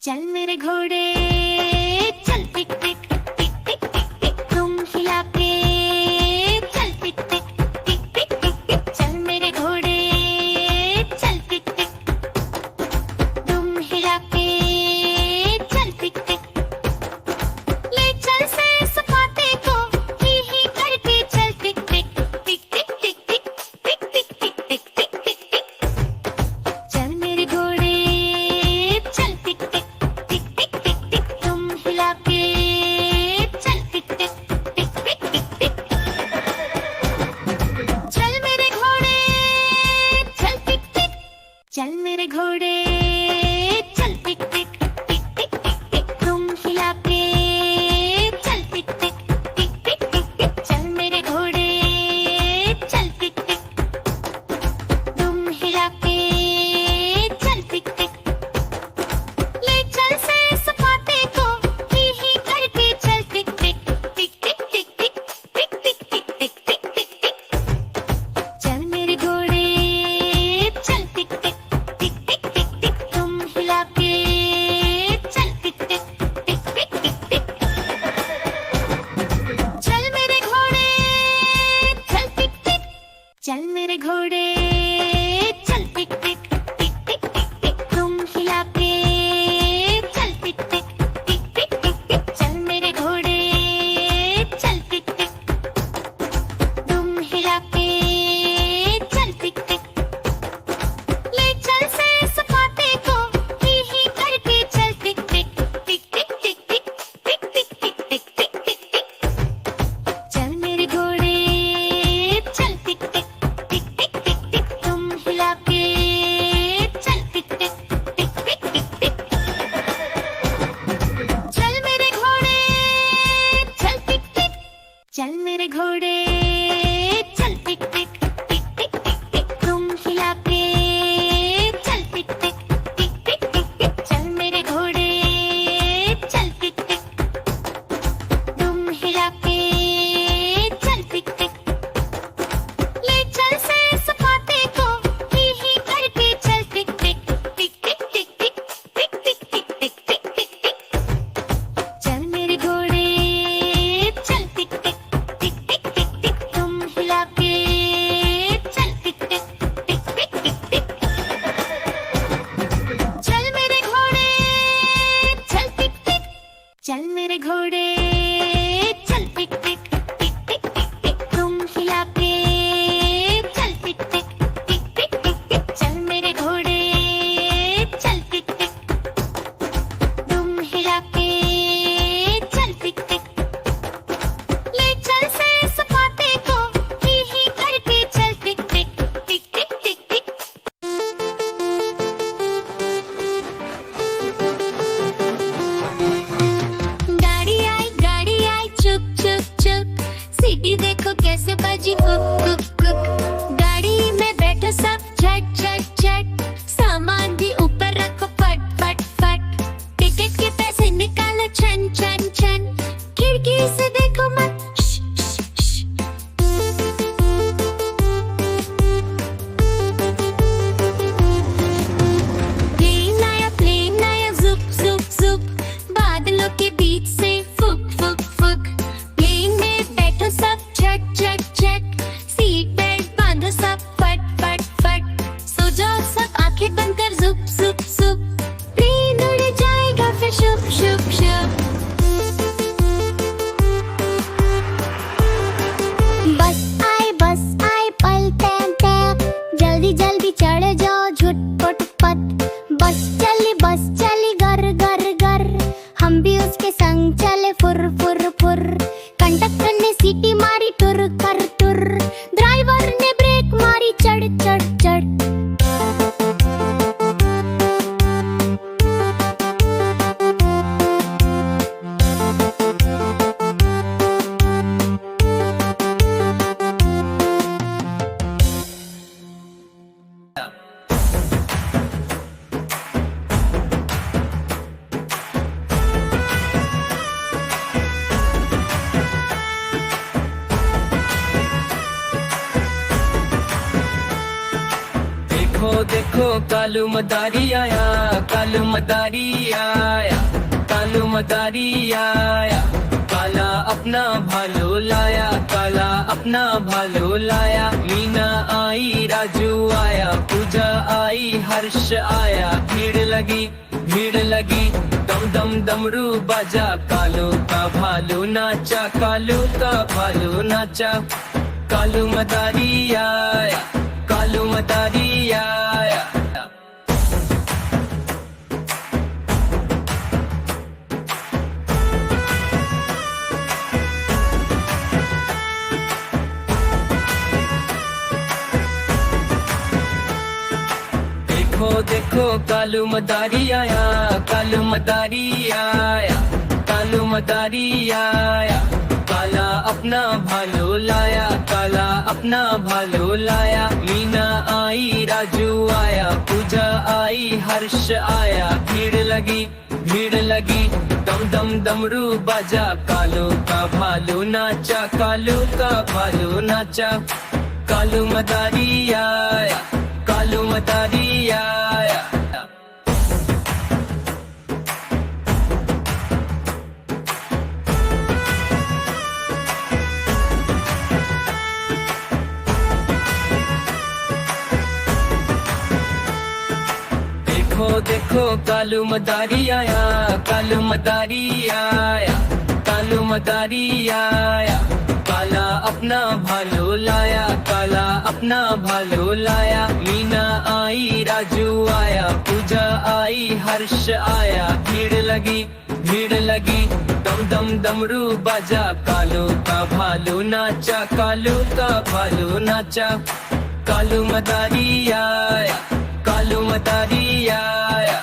चल मेरे घोड़े चल टिक टिक टिक टिक टिक टिक तुम हिला के चल टिक टिक टिक टिक टिक टिक चल मेरे घोड़े चल टिक टिक तुम हिला के चल टिक टिक ले चल से सपाटे को ही करके चल टिक टिक टिक टिक टिक टिक टिक टिक टिक टिक टिक टिक टिक चल मेरे घोड़े चल टिक टिक टिक टिक टिक टिक तुम हिला के चल टिक टिक टिक टिक टिक टिक चल मेरे घोड़े चल टिक टिक चल मेरे घोड़े चल टिक टिक टिक टिक टिक टिक तुम हिला के चल टिक टिक टिक टिक टिक टिक चल मेरे घोड़े चल टिक टिक तुम हिला के चल टिक टिक ले चल से सपाटे को ही करके चल टिक टिक टिक टिक टिक टिक टिक टिक टिक टिक टिक टिक टिक चल मेरे घोड़े चल टिक टिक टिक टिक टिक टिक तुम हिला के चल टिक टिक टिक टिक टिक टिक चल मेरे घोड़े चल टिक टिक चल मेरे घोड़े चल टिक टिक टिक टिक टिक टिक तुम हिला के चल टिक टिक टिक टिक टिक टिक चल मेरे घोड़े चल टिक टिक तुम हिला के चल टिक टिक ले चल से सपाटे को ही करके चल टिक टिक टिक टिक टिक टिक टिक टिक टिक टिक टिक टिक टिक चल मेरे घोड़े चल टिक टिक टिक टिक टिक टिक तुम हिला के चल टिक टिक टिक टिक टिक टिक चल मेरे घोड़े चल टिक टिक चल मेरे घोड़े चल टिक टिक टिक टिक टिक टिक तुम हिला के चल टिक टिक टिक टिक टिक टिक चल मेरे घोड़े चल टिक टिक तुम हिला के चल टिक टिक ले चल से सपाटे को ही करके चल टिक टिक टिक टिक टिक टिक टिक टिक टिक टिक टिक टिक टिक चल मेरे घोड़े चल टिक टिक टिक टिक टिक टिक तुम हिला के चल टिक टिक टिक टिक टिक टिक चल मेरे घोड़े चल टिक टिक चल मेरे घोड़े चल टिक टिक टिक टिक टिक टिक तुम हिला के चल टिक टिक टिक टिक टिक टिक चल मेरे घोड़े चल टिक टिक तुम हिला के चल टिक टिक ले चल से सपाटे को ही करके चल टिक टिक टिक टिक टिक टिक गाड़ी आई चुक चुक चुक सीटी देखो कैसे बजी कुक कुक कुक गाड़ी में बैठो सब झट झट झट सामान भी ऊपर रखो फट फट फट टिकट के पैसे निकालो छन छन छन खिड़की से देखो मत श, श, श। प्लेन आया जुप जुप जुप बादलों के बीच से फुक फुक फुक प्लेन में बैठो सब झट झट झट देखो कालू मदारी आया, कालू मदारी आया, कालू मदारी आया। काला अपना भालो लाया, काला अपना भालो लाया। मीना आई, राजू आया, पूजा आई, हर्ष आया। भीड़ लगी, भीड़ लगी, दम दम डमरू बाजा। कालू का भालू नाचा, कालू का भालू नाचा। कालू मदारी आया, कालू मदारी आया। देखो देखो कालू मदारी आया, कालू मदारी आया, कालू मदारी आया। काला अपना भालो लाया, काला अपना भालो लाया। मीना आई, राजू आया, पूजा आई, हर्ष आया। भीड़ लगी, भीड़ लगी, दम दम डमरू बाजा। कालू का भालू नाचा, कालू का भालू नाचा। कालू मदारी आया, कालू मदारी आया। देखो देखो कालू मदारी आया, कालू मदारी आया, कालू मदारी आया। काला अपना भालो लाया, काला अपना भालो लाया। मीना आई, राजू आया, पूजा आई, हर्ष आया। भीड़ लगी, भीड़ लगी, दम दम डमरू बाजा। कालू का भालू नाचा, कालू का भालू नाचा। कालू मदारी आया, कालू मदारी आया।